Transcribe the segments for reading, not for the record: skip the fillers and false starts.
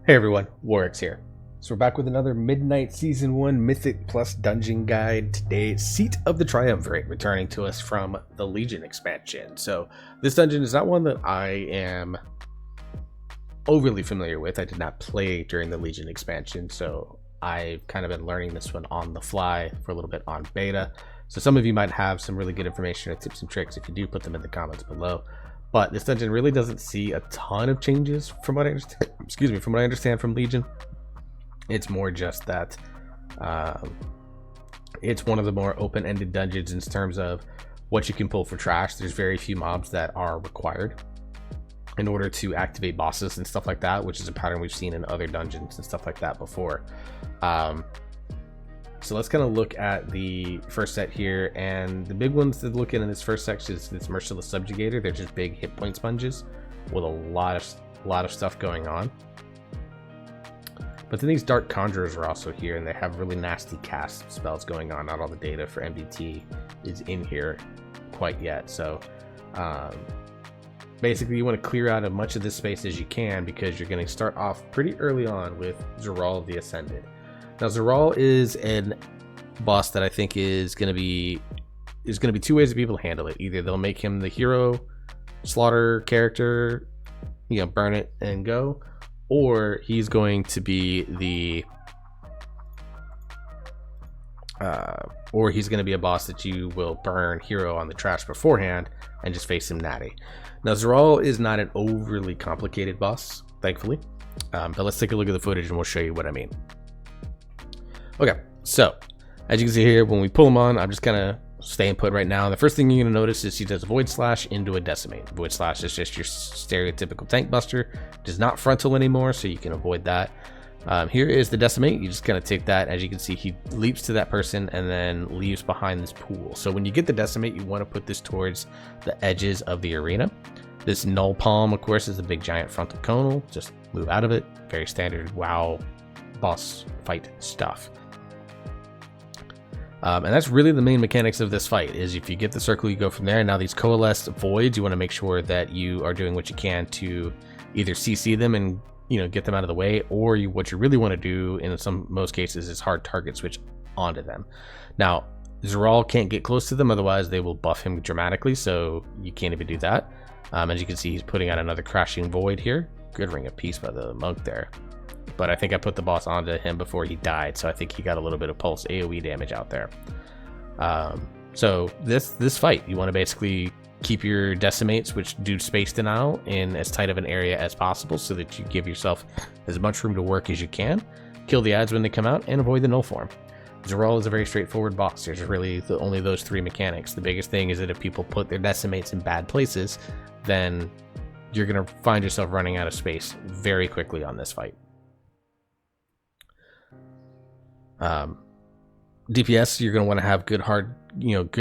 Hey everyone, Warwick's here. So we're back with another Midnight Season 1 Mythic Plus Dungeon Guide. Today, Seat of the Triumvirate, returning to us from the Legion expansion. So this dungeon is not one that I am overly familiar with. I did not play during the Legion expansion, so I've kind of been learning this one on the fly for a little bit on beta. So some of you might have some really good information or tips and tricks. If you do, put them in the comments below. But this dungeon really doesn't see a ton of changes from what I understand. From what I understand from Legion. It's more just that it's one of the more open-ended dungeons in terms of what you can pull for trash. There's very few mobs that are required in order to activate bosses and stuff like that, which is a pattern we've seen in other dungeons and stuff like that before. So let's kind of look at the first set here, and the big ones to look at in this first section is this Merciless Subjugator. They're just big hit point sponges with a lot of stuff going on. But then these Dark Conjurers are also here, and they have really nasty cast spells going on. Not all the data for MBT is in here quite yet, so basically you want to clear out as much of this space as you can, because you're going to start off pretty early on with Zeral the Ascended. Now Zeral is a boss that I think is going to be two ways that people handle it. Either they'll make him the hero slaughter character, burn it and go, or he's going to be the a boss that you will burn hero on the trash beforehand and just face him natty. Now Zeral is not an overly complicated boss, thankfully, but let's take a look at the footage and we'll show you what I mean. Okay, so as you can see here, when we pull him on, I'm just gonna stay put right now. The first thing you're gonna notice is he does a Void Slash into a Decimate. Void Slash is just your stereotypical tank buster. It is not frontal anymore, so you can avoid that. Here is the Decimate. You just kind of take that. As you can see, he leaps to that person and then leaves behind this pool. So when you get the Decimate, you want to put this towards the edges of the arena. This Null Palm, of course, is a big giant frontal conal. Just move out of it. Very standard WoW boss fight stuff. And that's really the main mechanics of this fight, is if you get the circle, you go from there. Now these coalesced voids, you want to make sure that you are doing what you can to either CC them and get them out of the way, or what you really want to do in most cases is hard target switch onto them. Now Zeral can't get close to them, otherwise they will buff him dramatically, so you can't even do that. As you can see, he's putting out another crashing void here. Good Ring of Peace by the monk there. But I think I put the boss onto him before he died, so I think he got a little bit of pulse AoE damage out there. So this fight, you want to basically keep your Decimates, which do space denial, in as tight of an area as possible, so that you give yourself as much room to work as you can. Kill the adds when they come out, and avoid the Null Form. Zeral is a very straightforward boss. There's really only those three mechanics. The biggest thing is that if people put their Decimates in bad places, then you're going to find yourself running out of space very quickly on this fight. DPS, you're going to want to have good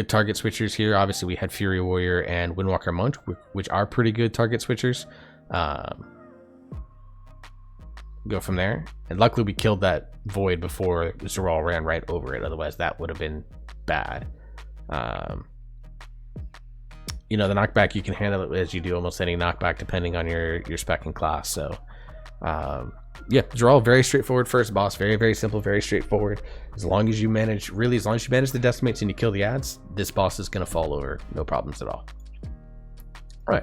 target switchers here. Obviously we had Fury Warrior and Windwalker Monk, which are pretty good target switchers. Go from there, and luckily we killed that void before Zeral ran right over it, otherwise that would have been bad. The knockback, you can handle it as you do almost any knockback depending on your spec and class. So yeah, Zeral, very straightforward first boss. Very, very simple, very straightforward. As long as you manage the Decimates and you kill the adds, this boss is going to fall over, no problems at all. All right,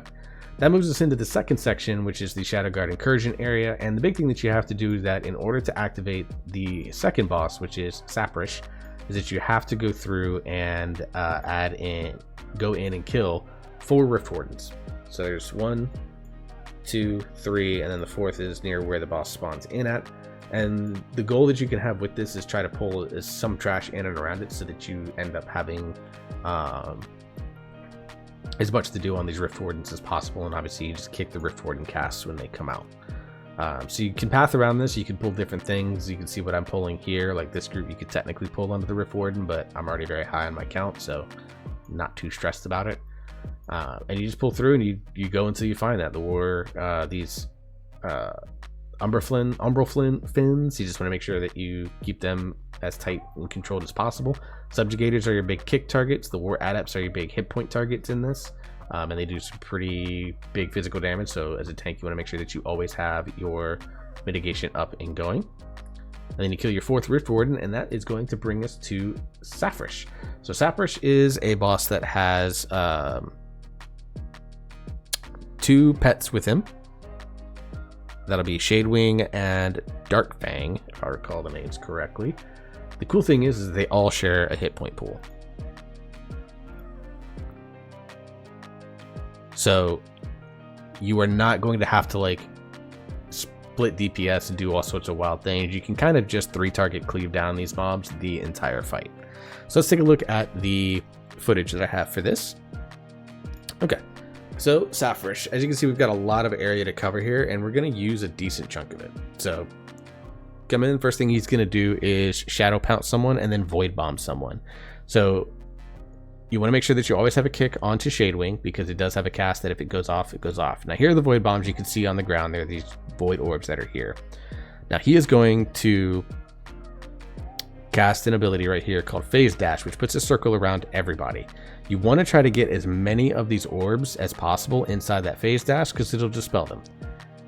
that moves us into the second section, which is the Shadow Guard Incursion area. And the big thing that you have to do is that in order to activate the second boss, which is Saperish, is that you have to go through and go in and kill 4 Rift Wardens. So there's 1, 2, 3, and then the 4th is near where the boss spawns in at. And the goal that you can have with this is try to pull some trash in and around it, so that you end up having as much to do on these Rift Wardens as possible. And obviously you just kick the Rift Warden casts when they come out. So you can path around this. You can pull different things. You can see what I'm pulling here. Like this group, you could technically pull onto the Rift Warden, but I'm already very high on my count, so not too stressed about it. And you just pull through, and you go until you find that these Umbroflin fins. You just want to make sure that you keep them as tight and controlled as possible. Subjugators are your big kick targets. The War Adepts are your big hit point targets in this. and they do some pretty big physical damage. So as a tank, you want to make sure that you always have your mitigation up and going. And then you kill your 4th Rift Warden, and that is going to bring us to Saphrish. So Saphrish is a boss that has 2 pets with him. That'll be Shadewing and Darkfang, if I recall the names correctly. The cool thing is they all share a hit point pool. So you are not going to have to like split DPS and do all sorts of wild things. You can kind of just 3-target cleave down these mobs the entire fight. So let's take a look at the footage that I have for this. Okay, so Saphrish, as you can see, we've got a lot of area to cover here, and we're going to use a decent chunk of it. So come in, first thing he's going to do is Shadow Pounce someone and then Void Bomb someone. So you want to make sure that you always have a kick onto Shadewing, because it does have a cast that if it goes off, it goes off. Now here are the Void Bombs you can see on the ground. There are these Void Orbs that are here. Now he is going to cast an ability right here called Phase Dash, which puts a circle around everybody. You want to try to get as many of these orbs as possible inside that Phase Dash, because it'll dispel them.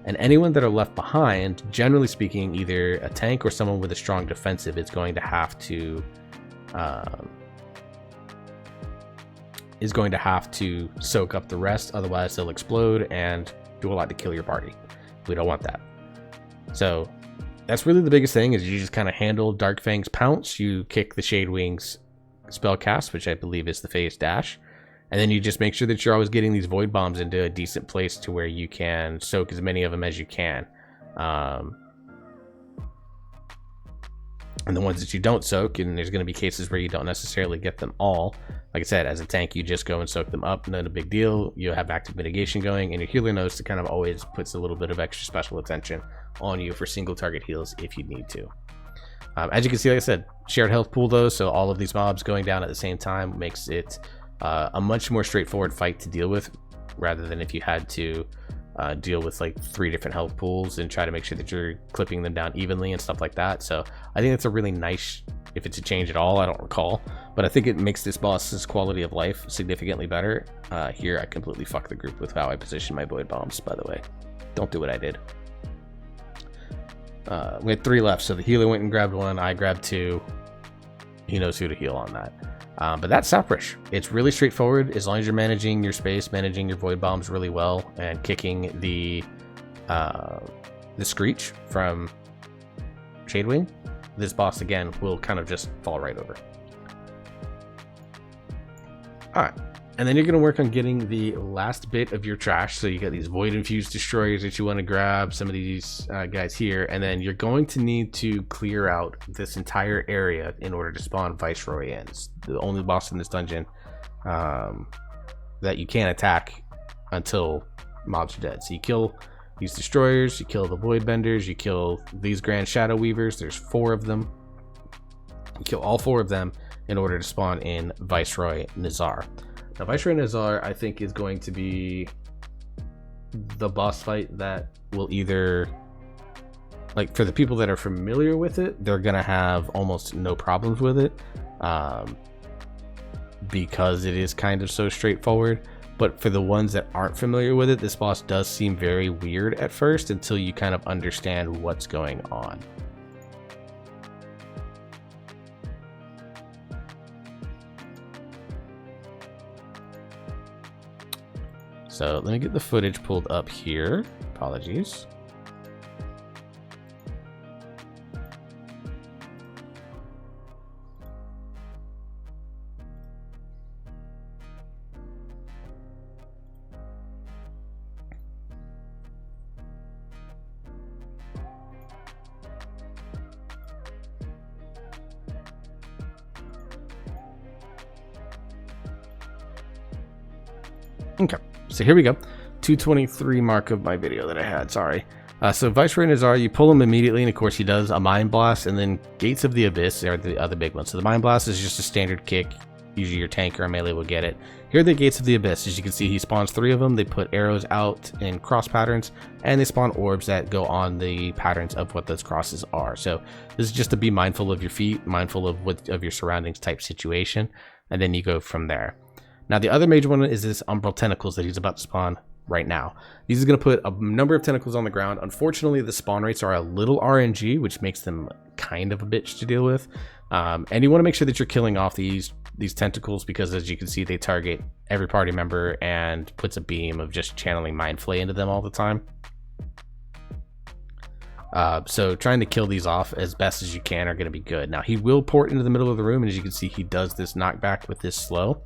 And anyone that are left behind, generally speaking, either a tank or someone with a strong defensive is going to have to soak up the rest. Otherwise they'll explode and do a lot to kill your party. We don't want that. So that's really the biggest thing, is you just kind of handle Darkfang's Pounce, you kick the Shadewing's spell cast, which I believe is the Phase Dash, and then you just make sure that you're always getting these Void Bombs into a decent place to where you can soak as many of them as you can. And the ones that you don't soak, and there's going to be cases where you don't necessarily get them all. Like I said, as a tank, you just go and soak them up, not a big deal. You have active mitigation going, and your healer knows to kind of always puts a little bit of extra special attention on you for single target heals if you need to. As you can see, like I said, shared health pool though, so all of these mobs going down at the same time makes it a much more straightforward fight to deal with, rather than if you had to deal with like 3 different health pools and try to make sure that you're clipping them down evenly and stuff like that. So I think that's a really nice, if it's a change at all, I don't recall, but I think it makes this boss's quality of life significantly better. Here I completely fucked the group with how I positioned my Void Bombs, by the way. Don't do what I did. We had 3 left, so the healer went and grabbed 1, I grabbed 2. He knows who to heal on that. But that's Saphrish. It's really straightforward as long as you're managing your space, managing your Void Bombs really well, and kicking the Screech from Shadewing. This boss, again, will kind of just fall right over. Alright, and then you're going to work on getting the last bit of your trash. So you got these Void Infused Destroyers that you want to grab, some of these guys here, and then you're going to need to clear out this entire area in order to spawn Viceroy in. It's the only boss in this dungeon that you can't attack until mobs are dead. So you kill these Destroyers, you kill the Void Benders, you kill these Grand Shadow Weavers, there's 4 of them. You kill all 4 of them in order to spawn in Viceroy Nazar. Now Viceroy Nazar, I think, is going to be the boss fight that will either, like, for the people that are familiar with it, they're gonna have almost no problems with it, because it is kind of so straightforward. But for the ones that aren't familiar with it, this boss does seem very weird at first until you kind of understand what's going on. So let me get the footage pulled up here. Apologies. Okay, so here we go. 223 mark of my video that I had, sorry. So Viceroy Nazar, you pull him immediately, and of course he does a Mind Blast, and then Gates of the Abyss are the other big ones. So the Mind Blast is just a standard kick. Usually your tank or a melee will get it. Here are the Gates of the Abyss. As you can see, he spawns 3 of them. They put arrows out in cross patterns, and they spawn orbs that go on the patterns of what those crosses are. So this is just to be mindful of your feet, mindful of your surroundings type situation, and then you go from there. Now the other major one is this Umbral Tentacles that he's about to spawn right now. These are going to put a number of tentacles on the ground. Unfortunately, the spawn rates are a little RNG, which makes them kind of a bitch to deal with. And you want to make sure that you're killing off these tentacles, because as you can see, they target every party member and puts a beam of just channeling Mind Flay into them all the time. So trying to kill these off as best as you can are going to be good. Now he will port into the middle of the room, and as you can see, he does this knockback with this slow.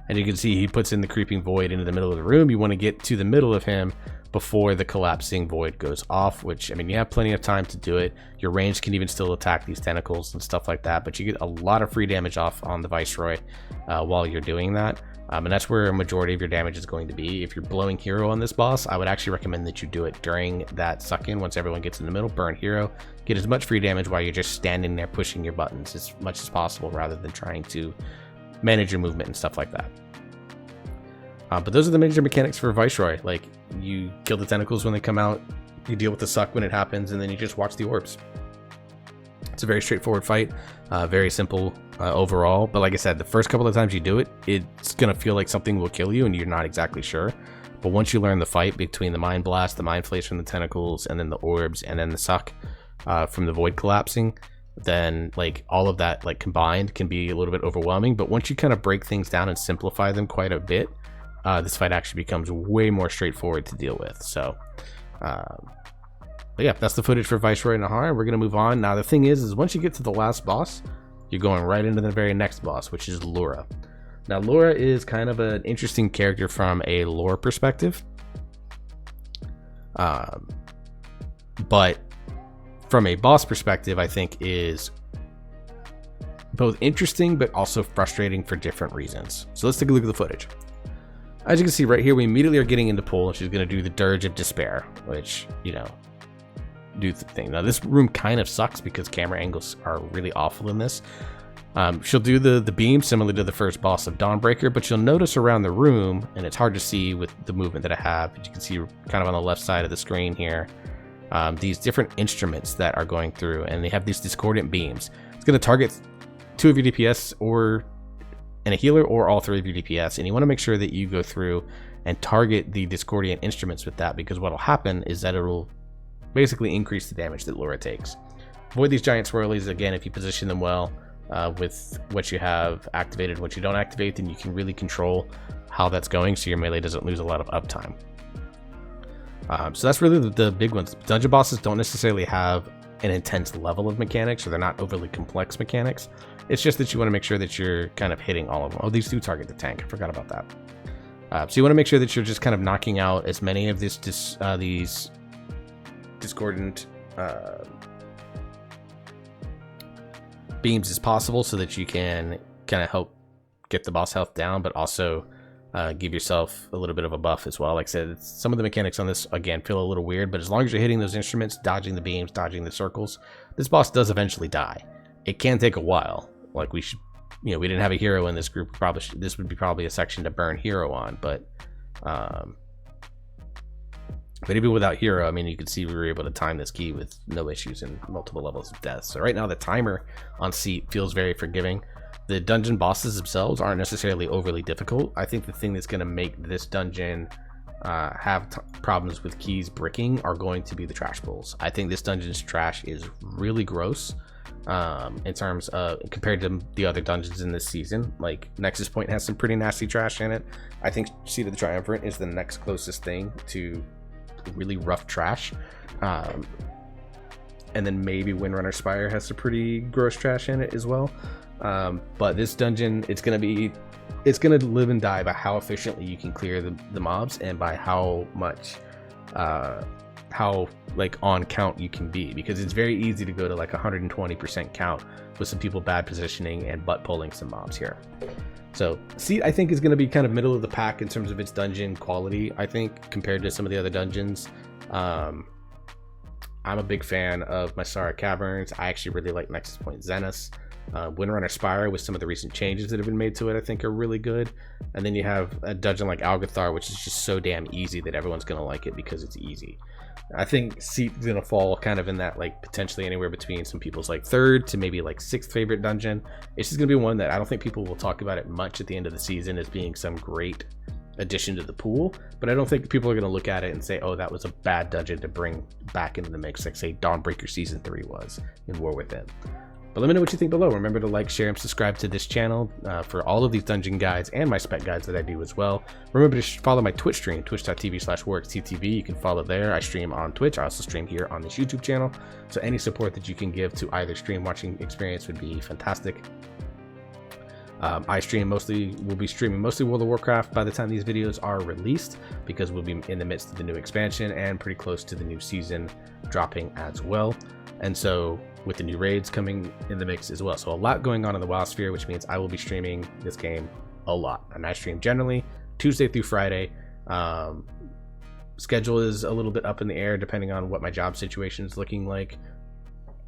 And you can see he puts in the creeping void into the middle of the room. You want to get to the middle of him before the collapsing void goes off, which, I mean, you have plenty of time to do it. Your range can even still attack these tentacles and stuff like that, but you get a lot of free damage off on the Viceroy while you're doing that. And that's where a majority of your damage is going to be. If you're blowing hero on this boss, I would actually recommend that you do it during that suck-in. Once everyone gets in the middle, burn hero, get as much free damage while you're just standing there pushing your buttons as much as possible, rather than trying to manage your movement and stuff like that. But those are the major mechanics for Viceroy. Like, you kill the tentacles when they come out, you deal with the suck when it happens, and then you just watch the orbs. It's a very straightforward fight, very simple overall. But like I said, the first couple of times you do it, it's going to feel like something will kill you and you're not exactly sure. But once you learn the fight between the Mind Blast, the Mind Flays from the tentacles, and then the orbs, and then the suck from the void collapsing, then like all of that like combined can be a little bit overwhelming. But once you kind of break things down and simplify them quite a bit, this fight actually becomes way more straightforward to deal with. So but yeah, that's the footage for Viceroy Nahar. We're gonna move on. Now the thing is once you get to the last boss, you're going right into the very next boss, which is Laura. Now Laura is kind of an interesting character from a lore perspective, but from a boss perspective, I think is both interesting but also frustrating for different reasons. So let's take a look at the footage. As you can see right here, we immediately are getting into pull, and she's going to do the Dirge of Despair, which, you know, do the thing. Now this room kind of sucks because camera angles are really awful in this. She'll do the beam similar to the first boss of Dawnbreaker, but you'll notice around the room, and it's hard to see with the movement that I have, but you can see kind of on the left side of the screen here, these different instruments that are going through, and they have these discordant beams. It's going to target 2 of your DPS and a healer, or all 3 of your DPS, and you want to make sure that you go through and target the discordant instruments with that, because what will happen is that it will basically increase the damage that Laura takes. Avoid these giant swirlies. Again, if you position them well with what you have activated, what you don't activate, then you can really control how that's going so your melee doesn't lose a lot of uptime. So that's really the big ones. Dungeon bosses don't necessarily have an intense level of mechanics, or they're not overly complex mechanics. It's just that you want to make sure that you're kind of hitting all of them. Oh, these do target the tank. I forgot about that. So you want to make sure that you're just kind of knocking out as many of these discordant beams as possible, so that you can kind of help get the boss health down, but also give yourself a little bit of a buff as well. Like I said, some of the mechanics on this, again, feel a little weird, but as long as you're hitting those instruments, dodging the beams, dodging the circles, this boss does eventually die. It can take a while. Like, we should, you know, we didn't have a hero in this group. Probably this would be probably a section to burn hero on, but even without hero, I mean, you can see we were able to time this key with no issues and multiple levels of death. So right now the timer on Seat feels very forgiving. The dungeon bosses themselves aren't necessarily overly difficult. I think the thing that's going to make this dungeon have problems with keys bricking are going to be the trash pulls. I think this dungeon's trash is really gross in terms of compared to the other dungeons in this season. Like, Nexus Point has some pretty nasty trash in it. I think Seat of the Triumvirate is the next closest thing to really rough trash, and then maybe Windrunner Spire has some pretty gross trash in it as well. But this dungeon, it's gonna live and die by how efficiently you can clear the mobs, and by how much how like on count you can be, because it's very easy to go to like 120% count with some people bad positioning and butt pulling some mobs here. So Seat, I think, is going to be kind of middle of the pack in terms of its dungeon quality, I think, compared to some of the other dungeons. I'm a big fan of Mysara Caverns. I actually really like Nexus Point Zenith. Windrunner Spire, with some of the recent changes that have been made to it, I think are really good. And then you have a dungeon like Algathar, which is just so damn easy that everyone's going to like it because it's easy. I think Seat is going to fall kind of in that, like, potentially anywhere between some people's like 3rd to maybe like 6th favorite dungeon. It's just going to be one that I don't think people will talk about it much at the end of the season as being some great addition to the pool, but I don't think people are going to look at it and say, oh, that was a bad dungeon to bring back into the mix, like say Dawnbreaker Season 3 was in War Within. But let me know what you think below. Remember to like, share, and subscribe to this channel for all of these dungeon guides and my spec guides that I do as well. Remember to follow my Twitch stream, twitch.tv/warwickttv. You can follow there. I stream on Twitch. I also stream here on this YouTube channel. So any support that you can give to either stream watching experience would be fantastic. I will be streaming mostly World of Warcraft by the time these videos are released, because we'll be in the midst of the new expansion and pretty close to the new season dropping as well. And so with the new raids coming in the mix as well. So a lot going on in the WoW sphere, which means I will be streaming this game a lot. And I stream generally Tuesday through Friday. Schedule is a little bit up in the air depending on what my job situation is looking like.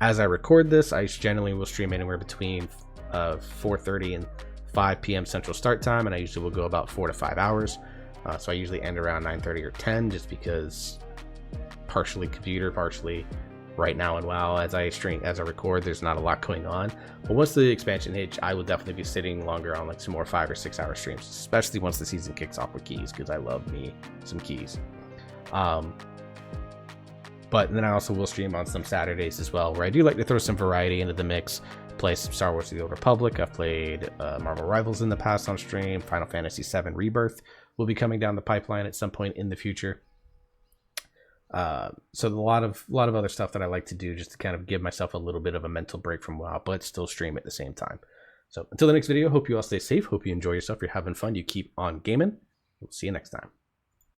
As I record this, I generally will stream anywhere between 4:30 and 5 p.m. Central Start Time, and I usually will go about 4 to 5 hours. So I usually end around 9:30 or 10, just because partially computer, partially right now in WoW as I record, there's not a lot going on. But once the expansion hits, I will definitely be sitting longer on like some more 5 or 6 hour streams, especially once the season kicks off with keys, because I love me some keys. But then I also will stream on some Saturdays as well, where I do like to throw some variety into the mix. Play some Star Wars: The Old Republic. I've played Marvel Rivals in the past on stream. Final Fantasy VII Rebirth will be coming down the pipeline at some point in the future. So a lot of other stuff that I like to do just to kind of give myself a little bit of a mental break from WoW, but still stream at the same time. So until the next video, hope you all stay safe. Hope you enjoy yourself. You're having fun. You keep on gaming. We'll see you next time.